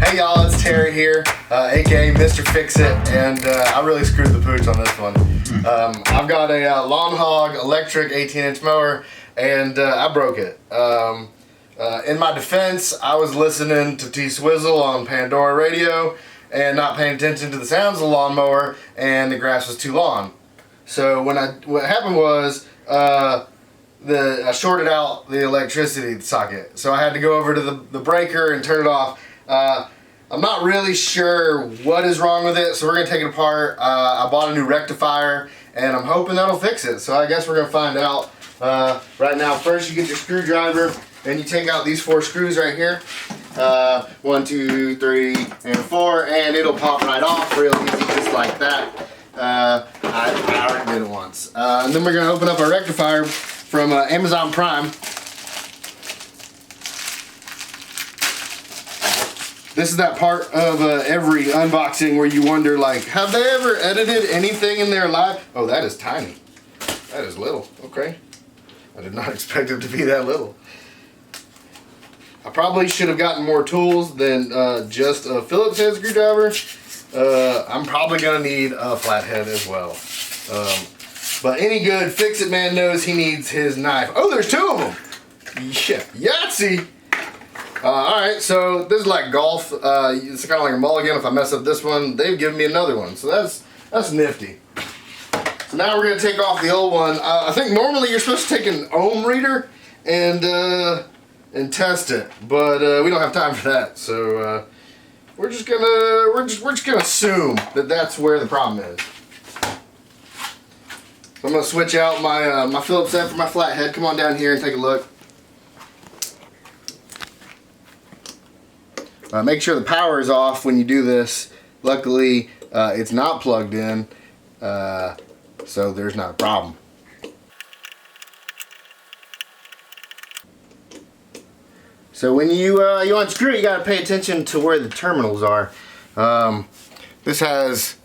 Hey y'all, it's Terry here, aka Mr. Fix-It, and I really screwed the pooch on this one. I've got a lawnhog electric 18-inch mower, and I broke it. In my defense, I was listening to T-Swizzle on Pandora radio and not paying attention to the sounds of the lawnmower, and the grass was too long. So what happened was I shorted out the electricity socket, so I had to go over to the breaker and turn it off. I'm not really sure what is wrong with it, so we're going to take it apart. I bought a new rectifier, and I'm hoping that'll fix it, so I guess we're going to find out. Right now, first you get your screwdriver, and you take out these 4 screws right here. 1, 2, 3, and 4, and it'll pop right off real easy, just like that. I already did it once. And then we're going to open up our rectifier from Amazon Prime. This is that part of every unboxing where you wonder, like, have they ever edited anything in their life? Oh, that is tiny. That is little. Okay. I did not expect it to be that little. I probably should have gotten more tools than just a Phillips head screwdriver. I'm probably going to need a flathead as well. But any good fix-it man knows he needs his knife. Oh, there's 2 of them. Yeah, Yahtzee. Alright, so this is like golf. It's kind of like a mulligan. If I mess up this one, they've given me another one. So that's nifty. So now we're going to take off the old one. I think normally you're supposed to take an ohm reader and test it, but we don't have time for that. So we're just gonna assume that that's where the problem is. So I'm gonna switch out my Phillips head for my flathead. Come on down here and take a look. Make sure the power is off when you do this. Luckily, it's not plugged in, so there's not a problem. So when you unscrew it, you gotta pay attention to where the terminals are. This has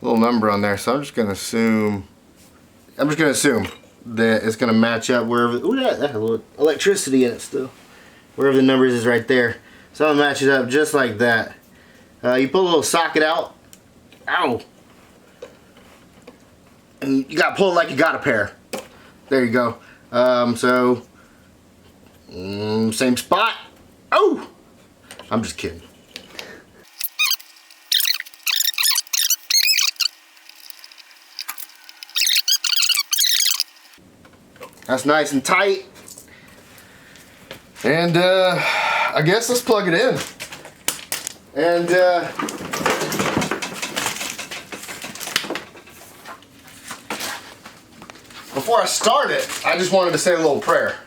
a little number on there, so I'm just gonna assume that it's gonna match up wherever. Ooh, that has a little electricity in it still. Wherever the numbers is right there. So I'm gonna match it up just like that. You pull a little socket out. Ow! And you gotta pull it like you got a pair. There you go. Same spot. Oh! I'm just kidding. That's nice and tight. And I guess let's plug it in. And before I start it, I just wanted to say a little prayer.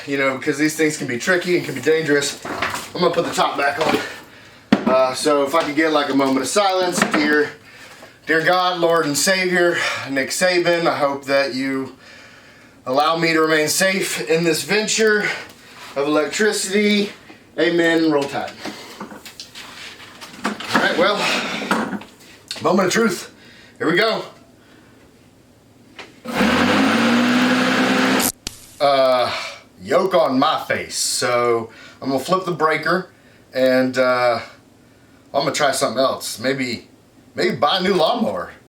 You know, because these things can be tricky and can be dangerous. I'm gonna put the top back on. So if I could get like a moment of silence, dear God, Lord and Savior, Nick Saban, I hope that you allow me to remain safe in this venture of electricity. Amen. Roll Tide. All right, well, moment of truth. Here we go. Yoke on my face. So I'm gonna flip the breaker, and I'm gonna try something else. Maybe buy a new lawnmower.